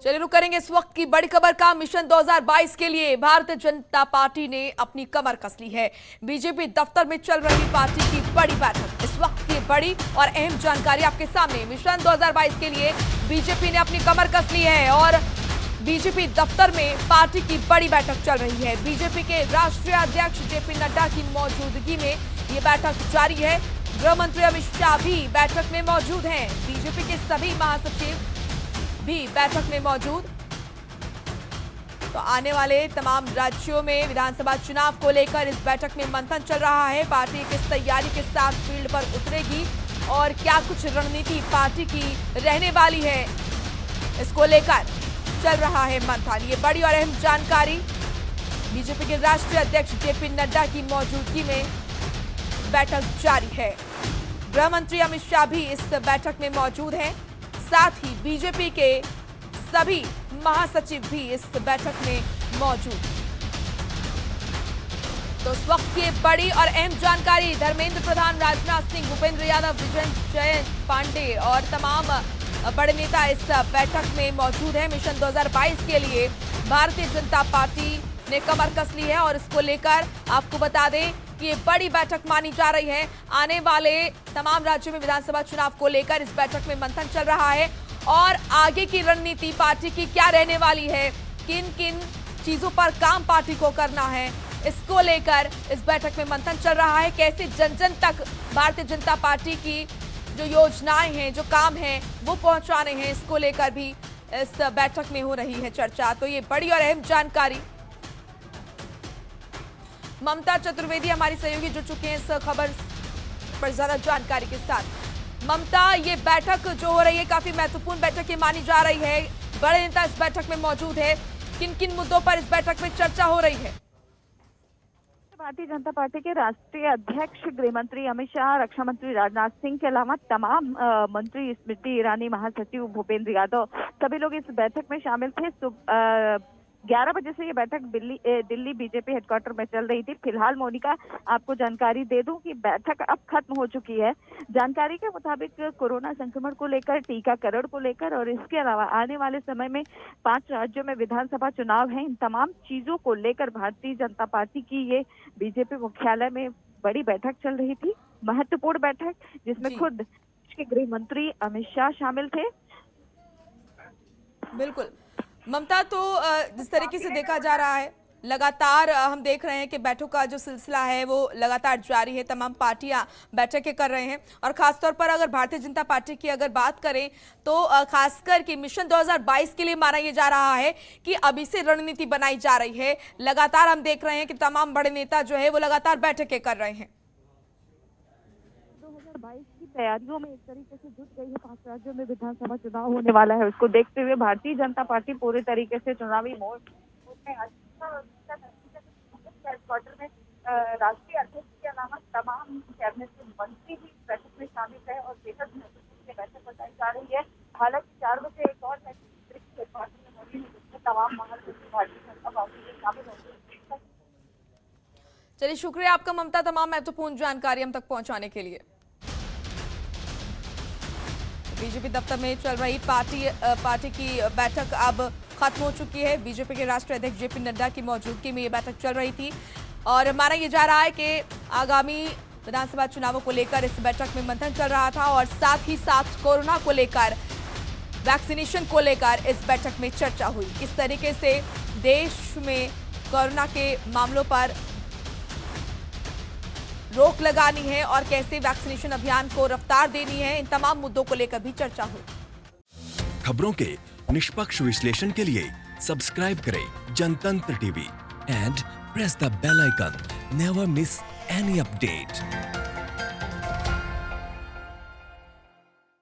चलिए रुक करेंगे इस वक्त की बड़ी खबर का। मिशन 2022 के लिए भारतीय जनता पार्टी ने अपनी कमर कस ली है। बीजेपी दफ्तर में चल रही पार्टी की बड़ी बैठक। इस वक्त की बड़ी और अहम जानकारी आपके सामने। मिशन 2022 के लिए बीजेपी ने अपनी कमर कस ली है और बीजेपी दफ्तर में पार्टी की बड़ी बैठक चल रही है। बीजेपी के राष्ट्रीय अध्यक्ष जेपी नड्डा की मौजूदगी में ये बैठक जारी है। गृह मंत्री अमित शाह भी बैठक में मौजूद हैं। बीजेपी के सभी महासचिव भी बैठक में मौजूद। तो आने वाले तमाम राज्यों में विधानसभा चुनाव को लेकर इस बैठक में मंथन चल रहा है। पार्टी किस तैयारी के साथ फील्ड पर उतरेगी और क्या कुछ रणनीति पार्टी की रहने वाली है, इसको लेकर चल रहा है मंथन। ये बड़ी और अहम जानकारी। बीजेपी के राष्ट्रीय अध्यक्ष जेपी नड्डा की मौजूदगी में बैठक जारी है। गृह मंत्री अमित शाह भी इस बैठक में मौजूद हैं। साथ ही बीजेपी के सभी महासचिव भी इस बैठक में मौजूद। तो इस वक्त की बड़ी और अहम जानकारी। धर्मेंद्र प्रधान, राजनाथ सिंह, भूपेंद्र यादव, विजय जयंत पांडे और तमाम बड़े नेता इस बैठक में मौजूद हैं। मिशन 2022 के लिए भारतीय जनता पार्टी ने कमर कस ली है और इसको लेकर आपको बता दें कि ये बड़ी बैठक मानी जा रही है। आने वाले तमाम राज्यों में विधानसभा चुनाव को लेकर इस बैठक में मंथन चल रहा है और आगे की रणनीति पार्टी की क्या रहने वाली है, किन किन चीजों पर काम पार्टी को करना है, इसको लेकर इस बैठक में मंथन चल रहा है। कैसे जन जन तक भारतीय जनता पार्टी की जो योजनाएं हैं, जो काम हैं, वो पहुंचाने हैं, इसको लेकर भी इस बैठक में हो रही है चर्चा। तो ये बड़ी और अहम जानकारी। ममता चतुर्वेदी हमारी सहयोगी जुड़ चुके हैं इस खबर पर ज्यादा जानकारी के साथ। ममता, ये बैठक जो हो रही है काफी महत्वपूर्ण बैठक ये मानी जा रही है। बड़े नेता इस बैठक में मौजूद है। किन किन मुद्दों पर इस बैठक में चर्चा हो रही है? भारतीय जनता पार्टी के राष्ट्रीय अध्यक्ष गृह मंत्री अमित शाह, रक्षा मंत्री राजनाथ सिंह के अलावा तमाम मंत्री, स्मृति ईरानी, महासचिव भूपेंद्र यादव, सभी लोग इस बैठक में शामिल थे। 11 बजे से ये बैठक दिल्ली बीजेपी हेडक्वार्टर में चल रही थी। फिलहाल मोनिका आपको जानकारी दे दूं कि बैठक अब खत्म हो चुकी है। जानकारी के मुताबिक कोरोना संक्रमण को लेकर, टीकाकरण को लेकर और इसके अलावा आने वाले समय में 5 राज्यों में विधानसभा चुनाव है, इन तमाम चीजों को लेकर भारतीय जनता पार्टी की ये बीजेपी मुख्यालय में बड़ी बैठक चल रही थी। महत्वपूर्ण बैठक जिसमें खुद के गृह मंत्री अमित शाह शामिल थे। बिल्कुल ममता, तो जिस तरीके से देखा जा रहा है, लगातार हम देख रहे हैं कि बैठकों का जो सिलसिला है वो लगातार जारी है। तमाम पार्टियां बैठकें कर रहे हैं और खासतौर पर अगर भारतीय जनता पार्टी की अगर बात करें तो खासकर कि मिशन 2022 के लिए माना यह जा रहा है कि अभी से रणनीति बनाई जा रही है। लगातार हम देख रहे हैं कि तमाम बड़े नेता जो है वो लगातार बैठकें कर रहे हैं। 2022 की तैयारियों में एक तरीके से जुट गई है। 5 राज्यों में विधानसभा चुनाव होने वाला है, उसको देखते हुए भारतीय जनता पार्टी पूरे तरीके से चुनावी मोड में हेडक्वार्टर में राष्ट्रीय अध्यक्ष के अलावा तमाम कैबिनेट के मंत्री भी बैठक में शामिल है और बेहद महत्वपूर्ण बैठक बताई जा रही है। हालांकि 4 बजे एक और हेडक्वार्टर में होगी जिसमें तमाम महासचिव भारतीय जनता पार्टी के शामिल होंगे। चलिए, शुक्रिया आपका ममता, तमाम महत्वपूर्ण जानकारी हम तक पहुंचाने के लिए। बीजेपी दफ्तर में चल रही पार्टी की बैठक अब खत्म हो चुकी है। बीजेपी के राष्ट्रीय अध्यक्ष जेपी नड्डा की मौजूदगी में ये बैठक चल रही थी और माना यह जा रहा है कि आगामी विधानसभा चुनावों को लेकर इस बैठक में मंथन चल रहा था और साथ ही साथ कोरोना को लेकर, वैक्सीनेशन को लेकर इस बैठक में चर्चा हुई। किस तरीके से देश में कोरोना के मामलों पर रोक लगानी है और कैसे वैक्सीनेशन अभियान को रफ्तार देनी है, इन तमाम मुद्दों को लेकर भी चर्चा हुई। खबरों के निष्पक्ष विश्लेषण के लिए सब्सक्राइब करें Jantantra TV and press the bell icon. Never miss any update.